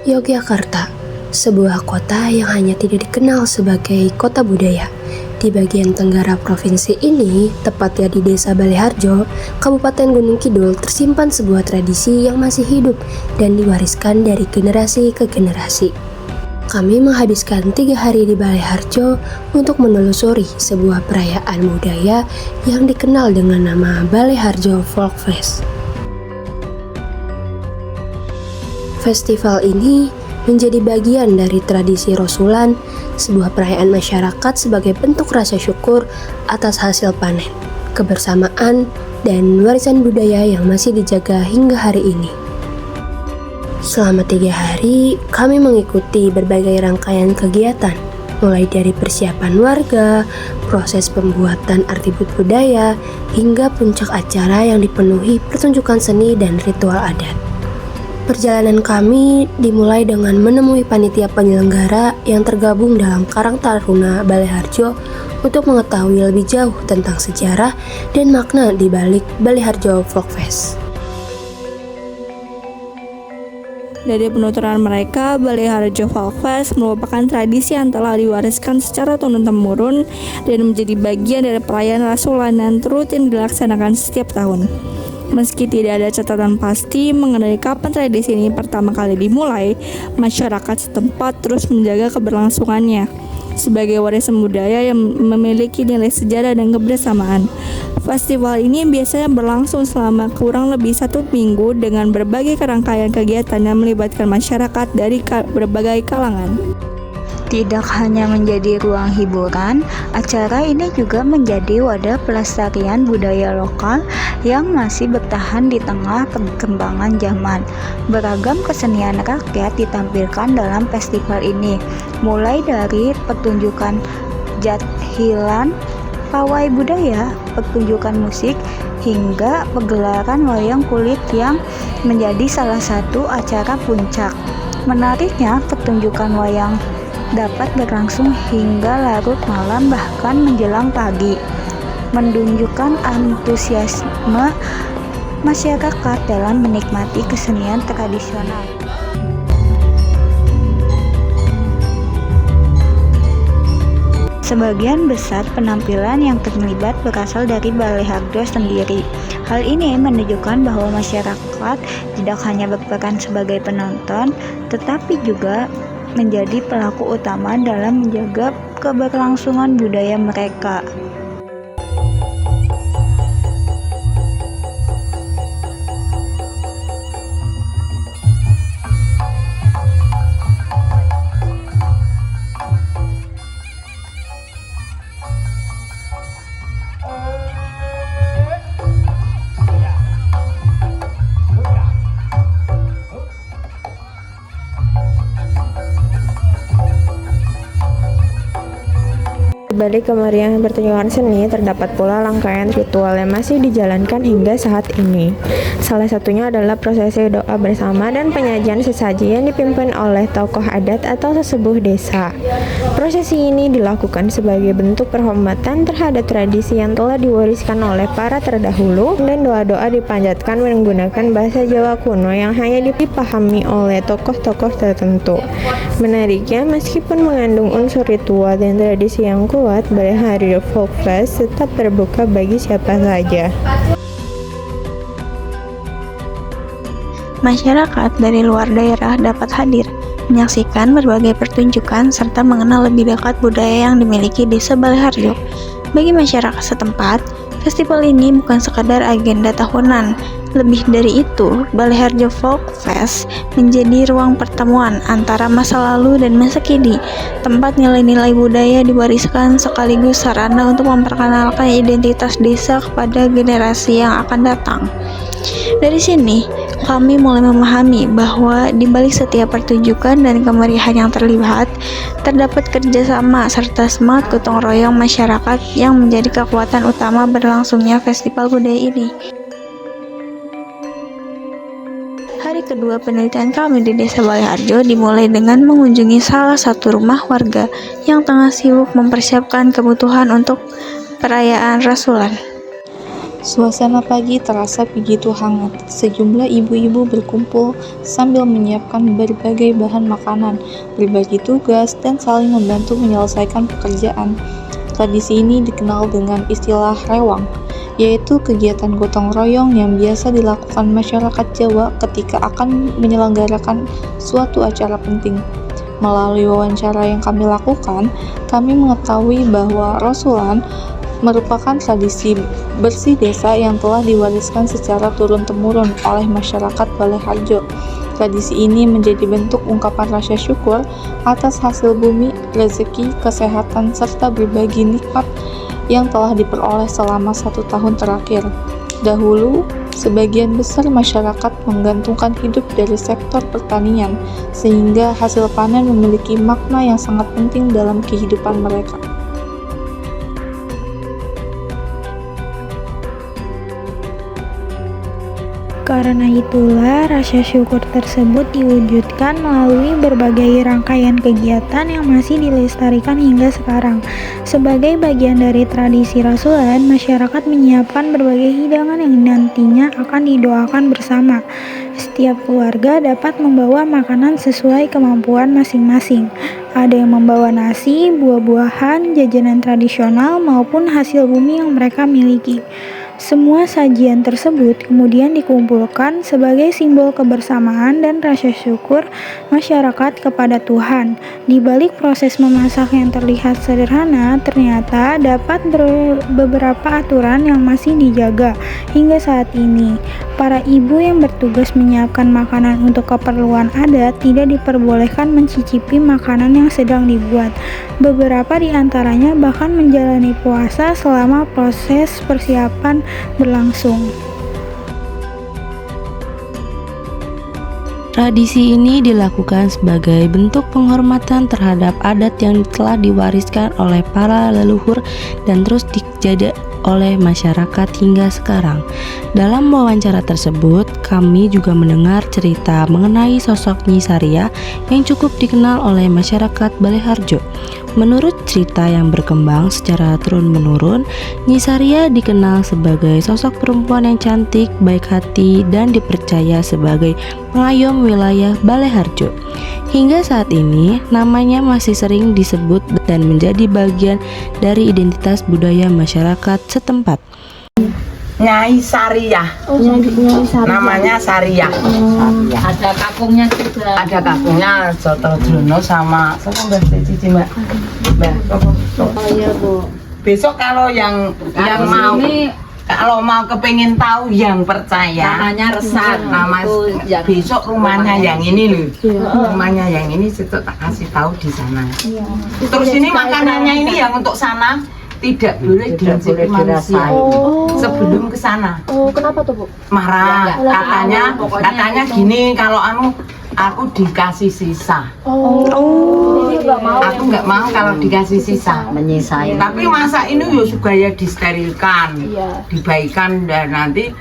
Yogyakarta, sebuah kota yang hanya tidak dikenal sebagai kota budaya. Di bagian tenggara provinsi ini, tepatnya di Desa Baleharjo, Kabupaten Gunung Kidul, tersimpan sebuah tradisi yang masih hidup dan diwariskan dari generasi ke generasi. Kami menghabiskan 3 hari di Baleharjo untuk menelusuri sebuah perayaan budaya yang dikenal dengan nama Baleharjo Folk Fest. Festival ini menjadi bagian dari tradisi Rosulan, sebuah perayaan masyarakat sebagai bentuk rasa syukur atas hasil panen, kebersamaan, dan warisan budaya yang masih dijaga hingga hari ini. Selama 3 hari, kami mengikuti berbagai rangkaian kegiatan, mulai dari persiapan warga, proses pembuatan atribut budaya, hingga puncak acara yang dipenuhi pertunjukan seni dan ritual adat. Perjalanan kami dimulai dengan menemui panitia penyelenggara yang tergabung dalam Karang Taruna Baleharjo untuk mengetahui lebih jauh tentang sejarah dan makna di balik Baleharjo Folk Fest. Dari penuturan mereka, Baleharjo Folk Fest merupakan tradisi yang telah diwariskan secara turun-temurun dan menjadi bagian dari perayaan Rasulan yang rutin dilaksanakan setiap tahun. Meski tidak ada catatan pasti mengenai kapan tradisi ini pertama kali dimulai, masyarakat setempat terus menjaga keberlangsungannya sebagai warisan budaya yang memiliki nilai sejarah dan kebersamaan. Festival ini biasanya berlangsung selama kurang lebih 1 minggu dengan berbagai rangkaian kegiatan yang melibatkan masyarakat dari berbagai kalangan. Tidak hanya menjadi ruang hiburan, acara ini juga menjadi wadah pelestarian budaya lokal yang masih bertahan di tengah perkembangan zaman. Beragam kesenian rakyat ditampilkan dalam festival ini, mulai dari pertunjukan jathilan, pawai budaya, pertunjukan musik, hingga pegelaran wayang kulit yang menjadi salah satu acara puncak. Menariknya, pertunjukan wayang dapat berlangsung hingga larut malam bahkan menjelang pagi, menunjukkan antusiasme masyarakat dalam menikmati kesenian tradisional. Sebagian besar penampilan yang terlibat berasal dari Baleharjo sendiri. Hal ini menunjukkan bahwa masyarakat tidak hanya berperan sebagai penonton, tetapi juga menjadi pelaku utama dalam menjaga keberlangsungan budaya mereka. Di balik kemeriahan pertunjukan seni, terdapat pula rangkaian ritual yang masih dijalankan hingga saat ini. Salah satunya adalah prosesi doa bersama dan penyajian sesaji yang dipimpin oleh tokoh adat atau sesepuh desa. Prosesi ini dilakukan sebagai bentuk penghormatan terhadap tradisi yang telah diwariskan oleh para terdahulu, dan doa-doa dipanjatkan menggunakan bahasa Jawa kuno yang hanya dipahami oleh tokoh-tokoh tertentu. Menariknya, meskipun mengandung unsur ritual dan tradisi yang kuat, Baleharjo Folk Fest tetap terbuka bagi siapa saja. Masyarakat dari luar daerah dapat hadir, menyaksikan berbagai pertunjukan, serta mengenal lebih dekat budaya yang dimiliki Desa Baleharjo. Bagi masyarakat setempat, festival ini bukan sekadar agenda tahunan. Lebih dari itu, Baleharjo Folk Fest menjadi ruang pertemuan antara masa lalu dan masa kini, tempat nilai-nilai budaya diwariskan sekaligus sarana untuk memperkenalkan identitas desa kepada generasi yang akan datang. Dari sini, kami mulai memahami bahwa di balik setiap pertunjukan dan kemeriahan yang terlihat, terdapat kerjasama serta semangat gotong royong masyarakat yang menjadi kekuatan utama berlangsungnya festival budaya ini. Hari kedua penelitian kami di Desa Baleharjo dimulai dengan mengunjungi salah satu rumah warga yang tengah sibuk mempersiapkan kebutuhan untuk perayaan Rasulan. Suasana pagi terasa begitu hangat. Sejumlah ibu-ibu berkumpul sambil menyiapkan berbagai bahan makanan, berbagi tugas, dan saling membantu menyelesaikan pekerjaan. Tradisi ini dikenal dengan istilah rewang, yaitu kegiatan gotong royong yang biasa dilakukan masyarakat Jawa ketika akan menyelenggarakan suatu acara penting. Melalui wawancara yang kami lakukan, kami mengetahui bahwa Rasulan merupakan tradisi bersih desa yang telah diwariskan secara turun-temurun oleh masyarakat Baleharjo. Tradisi ini menjadi bentuk ungkapan rasa syukur atas hasil bumi, rezeki, kesehatan, serta berbagi nikmat yang telah diperoleh selama 1 tahun terakhir. Dahulu, sebagian besar masyarakat menggantungkan hidup dari sektor pertanian, sehingga hasil panen memiliki makna yang sangat penting dalam kehidupan mereka. Karena itulah rasa syukur tersebut diwujudkan melalui berbagai rangkaian kegiatan yang masih dilestarikan hingga sekarang. Sebagai bagian dari tradisi Rasulan, masyarakat menyiapkan berbagai hidangan yang nantinya akan didoakan bersama. Setiap keluarga dapat membawa makanan sesuai kemampuan masing-masing. Ada yang membawa nasi, buah-buahan, jajanan tradisional, maupun hasil bumi yang mereka miliki. Semua sajian tersebut kemudian dikumpulkan sebagai simbol kebersamaan dan rasa syukur masyarakat kepada Tuhan. Di balik proses memasak yang terlihat sederhana, ternyata dapat beberapa aturan yang masih dijaga hingga saat ini. Para ibu yang bertugas menyiapkan makanan untuk keperluan adat tidak diperbolehkan mencicipi makanan yang sedang dibuat. Beberapa di antaranya bahkan menjalani puasa selama proses persiapan berlangsung. Tradisi ini dilakukan sebagai bentuk penghormatan terhadap adat yang telah diwariskan oleh para leluhur dan terus dijaga oleh masyarakat hingga sekarang. Dalam wawancara tersebut, kami juga mendengar cerita mengenai sosok Nyi Saria yang cukup dikenal oleh masyarakat Baleharjo. Menurut cerita yang berkembang secara turun-menurun, Nyi Saria dikenal sebagai sosok perempuan yang cantik, baik hati, dan dipercaya sebagai pengayom wilayah Baleharjo. Hingga saat ini, namanya masih sering disebut dan menjadi bagian dari identitas budaya masyarakat setempat. Nyai Saria, namanya Saria. Ada kakungnya juga. Ada kakungnya Soto Drono sama Mbak Cici Mbak. Iya Bu. Besok kalau yang mau kalau mau kepengin tahu yang percaya, namanya Resan. Nama besok rumahnya yang ini loh. Rumahnya yang ini tak kasih tahu di sana. Terus ini makanannya ini yang untuk sana tidak boleh dicicipi manusia sebelum ke sana. Oh, kenapa tuh, Bu? Marah, katanya gini, kalau aku dikasih sisa. Aku nggak mau kalau dikasih sisa. Menyisai. Tapi masa ini ya supaya disterilkan, dibaikan dan nanti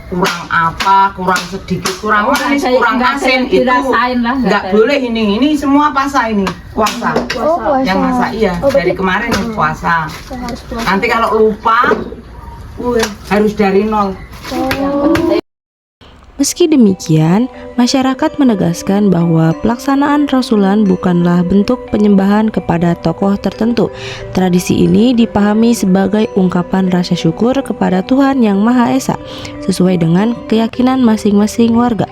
kurang apa, kurang sedikit, kurang manis, kurang asin itu nggak boleh ini semua puasa ini puasa. Yang masak dari kemarin puasa. Nanti kalau lupa harus dari nol. Meski demikian, masyarakat menegaskan bahwa pelaksanaan Rasulan bukanlah bentuk penyembahan kepada tokoh tertentu. Tradisi ini dipahami sebagai ungkapan rasa syukur kepada Tuhan Yang Maha Esa, sesuai dengan keyakinan masing-masing warga.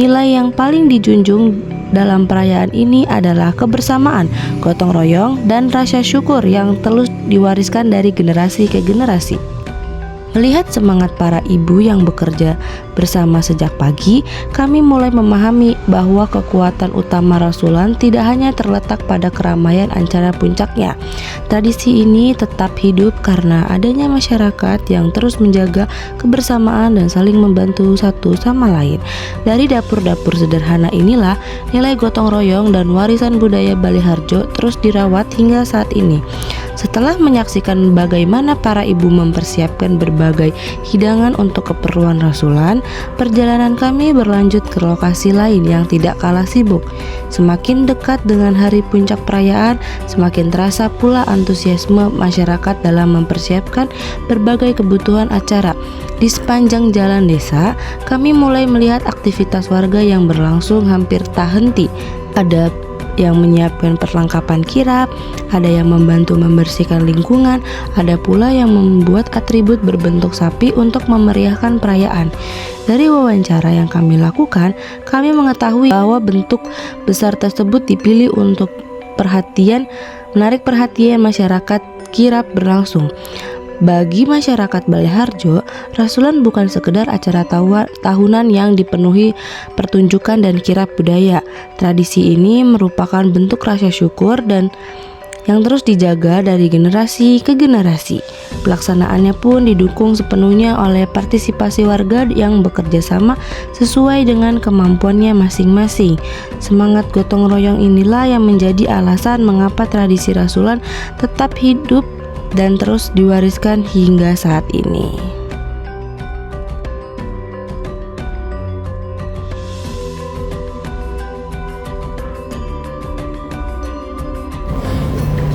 Nilai yang paling dijunjung dalam perayaan ini adalah kebersamaan, gotong royong, dan rasa syukur yang terus diwariskan dari generasi ke generasi. Melihat semangat para ibu yang bekerja bersama sejak pagi, kami mulai memahami bahwa kekuatan utama Rasulan tidak hanya terletak pada keramaian acara puncaknya. Tradisi ini tetap hidup karena adanya masyarakat yang terus menjaga kebersamaan dan saling membantu satu sama lain. Dari dapur-dapur sederhana inilah nilai gotong royong dan warisan budaya Baleharjo terus dirawat hingga saat ini. Setelah menyaksikan bagaimana para ibu mempersiapkan berbagai hidangan untuk keperluan Rasulan, perjalanan kami berlanjut ke lokasi lain yang tidak kalah sibuk. Semakin dekat dengan hari puncak perayaan, semakin terasa pula antusiasme masyarakat dalam mempersiapkan berbagai kebutuhan acara. Di sepanjang jalan desa, kami mulai melihat aktivitas warga yang berlangsung hampir tak henti. Ada yang menyiapkan perlengkapan kirap, ada yang membantu membersihkan lingkungan, ada pula yang membuat atribut berbentuk sapi untuk memeriahkan perayaan. Dari wawancara yang kami lakukan, kami mengetahui bahwa bentuk besar tersebut dipilih untuk menarik perhatian masyarakat kirap berlangsung. Bagi masyarakat Baleharjo, Rasulan bukan sekedar acara tahunan yang dipenuhi pertunjukan dan kirap budaya. Tradisi ini merupakan bentuk rasa syukur dan yang terus dijaga dari generasi ke generasi. Pelaksanaannya pun didukung sepenuhnya oleh partisipasi warga yang bekerja sama sesuai dengan kemampuannya masing-masing. Semangat gotong royong inilah yang menjadi alasan mengapa tradisi Rasulan tetap hidup dan terus diwariskan hingga saat ini.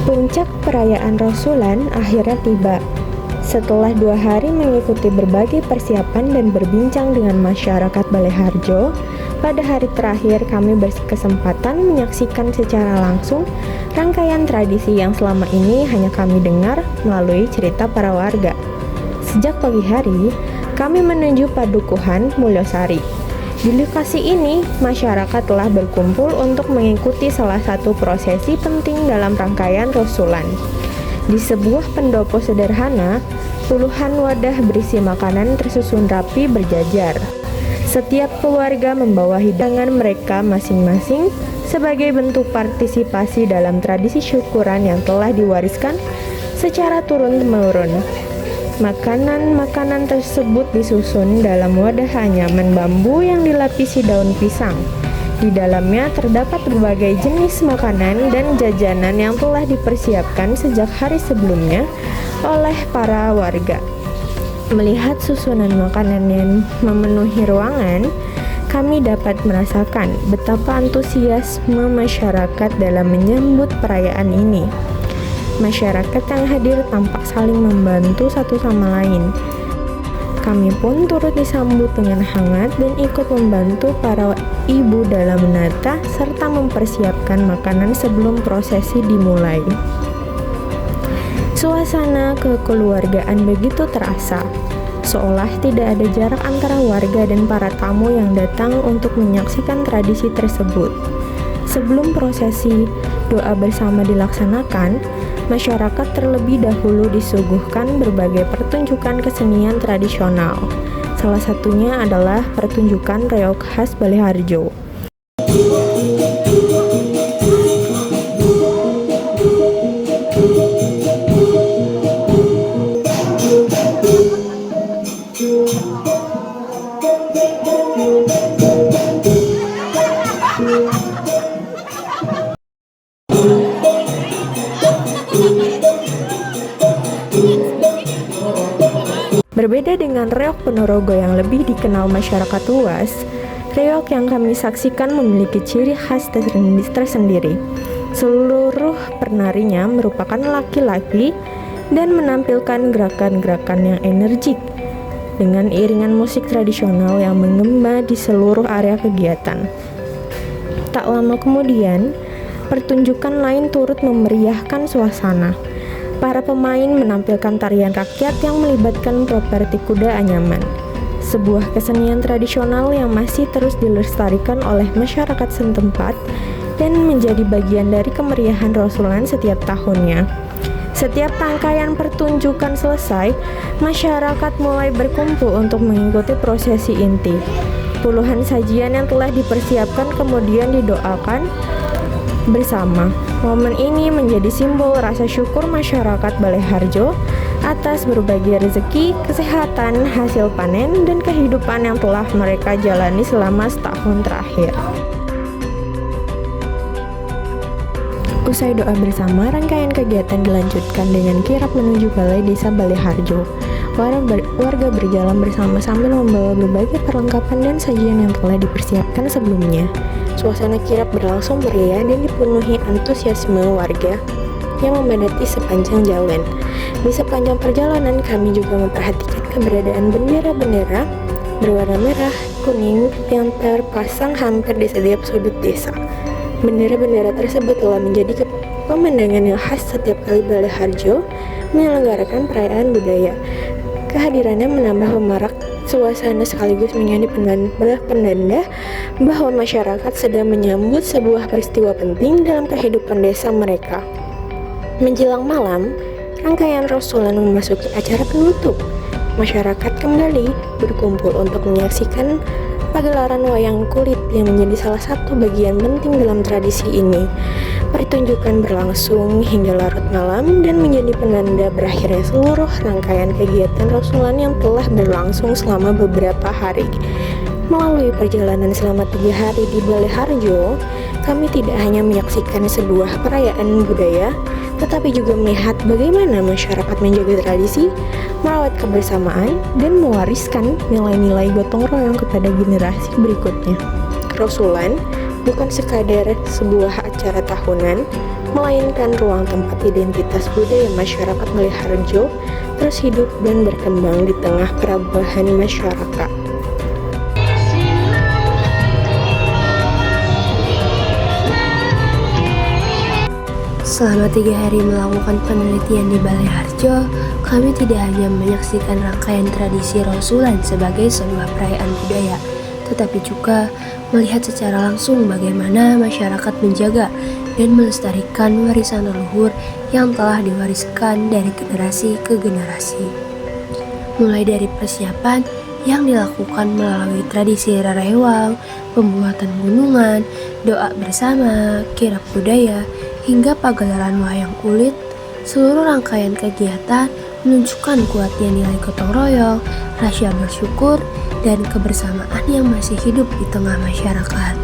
Puncak perayaan Rasulan akhirnya tiba. Setelah 2 hari mengikuti berbagai persiapan dan berbincang dengan masyarakat Baleharjo, pada hari terakhir kami berkesempatan menyaksikan secara langsung rangkaian tradisi yang selama ini hanya kami dengar melalui cerita para warga. Sejak pagi hari, kami menuju Padukuhan Mulyosari. Di lokasi ini, masyarakat telah berkumpul untuk mengikuti salah satu prosesi penting dalam rangkaian Rasulan. Di sebuah pendopo sederhana, puluhan wadah berisi makanan tersusun rapi berjajar. Setiap keluarga membawa hidangan mereka masing-masing sebagai bentuk partisipasi dalam tradisi syukuran yang telah diwariskan secara turun-temurun. Makanan-makanan tersebut disusun dalam wadah anyaman bambu yang dilapisi daun pisang. Di dalamnya terdapat berbagai jenis makanan dan jajanan yang telah dipersiapkan sejak hari sebelumnya oleh para warga. Melihat susunan makanan yang memenuhi ruangan, kami dapat merasakan betapa antusiasme masyarakat dalam menyambut perayaan ini. Masyarakat yang hadir tampak saling membantu satu sama lain. Kami pun turut disambut dengan hangat dan ikut membantu para ibu dalam menata serta mempersiapkan makanan sebelum prosesi dimulai. Suasana kekeluargaan begitu terasa, seolah tidak ada jarak antara warga dan para tamu yang datang untuk menyaksikan tradisi tersebut. Sebelum prosesi doa bersama dilaksanakan, masyarakat terlebih dahulu disuguhkan berbagai pertunjukan kesenian tradisional. Salah satunya adalah pertunjukan reog khas Baleharjo. Berbeda dengan reog Ponorogo yang lebih dikenal masyarakat luas, reog yang kami saksikan memiliki ciri khas tersendiri. Seluruh penarinya merupakan laki-laki dan menampilkan gerakan-gerakan yang energik dengan iringan musik tradisional yang menggema di seluruh area kegiatan. Tak lama kemudian, pertunjukan lain turut memeriahkan suasana. Para pemain menampilkan tarian rakyat yang melibatkan properti kuda anyaman, sebuah kesenian tradisional yang masih terus dilestarikan oleh masyarakat setempat dan menjadi bagian dari kemeriahan Rasulan setiap tahunnya. Setiap rangkaian pertunjukan selesai, masyarakat mulai berkumpul untuk mengikuti prosesi inti. Puluhan sajian yang telah dipersiapkan kemudian didoakan bersama. Momen ini menjadi simbol rasa syukur masyarakat Baleharjo atas berbagai rezeki, kesehatan, hasil panen, dan kehidupan yang telah mereka jalani selama setahun terakhir. Usai doa bersama, rangkaian kegiatan dilanjutkan dengan kirap menuju Balai Desa Baleharjo. Warga berjalan bersama sambil membawa berbagai perlengkapan dan sajian yang telah dipersiapkan sebelumnya. Suasana kirap berlangsung meriah dan dipenuhi antusiasme warga yang memadati sepanjang jalan. Di sepanjang perjalanan kami juga memperhatikan keberadaan bendera-bendera berwarna merah, kuning yang terpasang hampir di setiap sudut desa. Bendera-bendera tersebut telah menjadi pemandangan yang khas setiap kali Baleharjo menyelenggarakan perayaan budaya. Kehadirannya menambah pemarak suasana sekaligus menjadi penanda bahwa masyarakat sedang menyambut sebuah peristiwa penting dalam kehidupan desa mereka. Menjelang malam, rangkaian Rasulan memasuki acara penutup. Masyarakat kembali berkumpul untuk menyaksikan pagelaran wayang kulit yang menjadi salah satu bagian penting dalam tradisi ini. Pertunjukan berlangsung hingga larut malam dan menjadi penanda berakhirnya seluruh rangkaian kegiatan Rasulan yang telah berlangsung selama beberapa hari. Melalui perjalanan selama 3 hari di Baleharjo, kami tidak hanya menyaksikan sebuah perayaan budaya, tetapi juga melihat bagaimana masyarakat menjaga tradisi, merawat kebersamaan, dan mewariskan nilai-nilai gotong royong kepada generasi berikutnya. Rasulan bukan sekadar sebuah acara tahunan, melainkan ruang tempat identitas budaya masyarakat Baleharjo terus hidup dan berkembang di tengah perubahan masyarakat. Selama 3 hari melakukan penelitian di Baleharjo, kami tidak hanya menyaksikan rangkaian tradisi Rasulan sebagai sebuah perayaan budaya, tetapi juga melihat secara langsung bagaimana masyarakat menjaga dan melestarikan warisan leluhur yang telah diwariskan dari generasi ke generasi. Mulai dari persiapan yang dilakukan melalui tradisi rarewang, pembuatan gunungan, doa bersama, kirap budaya, hingga pagelaran wayang kulit, seluruh rangkaian kegiatan menunjukkan kuatnya nilai gotong royong, rasa bersyukur, dan kebersamaan yang masih hidup di tengah masyarakat.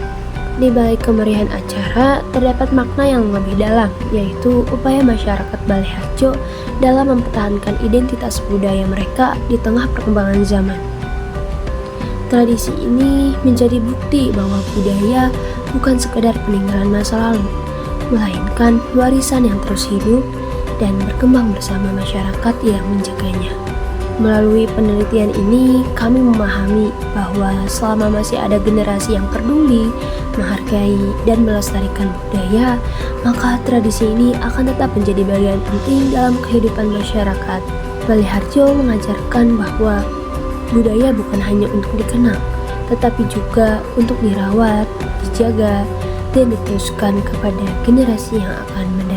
Di balik kemeriahan acara, terdapat makna yang lebih dalam, yaitu upaya masyarakat Baleharjo dalam mempertahankan identitas budaya mereka di tengah perkembangan zaman. Tradisi ini menjadi bukti bahwa budaya bukan sekedar peninggalan masa lalu, melainkan warisan yang terus hidup dan berkembang bersama masyarakat yang menjaganya. Melalui penelitian ini, kami memahami bahwa selama masih ada generasi yang peduli, menghargai, dan melestarikan budaya, maka tradisi ini akan tetap menjadi bagian penting dalam kehidupan masyarakat. Baleharjo mengajarkan bahwa budaya bukan hanya untuk dikenal, tetapi juga untuk dirawat, dijaga, dan diteruskan kepada generasi yang akan mendatang.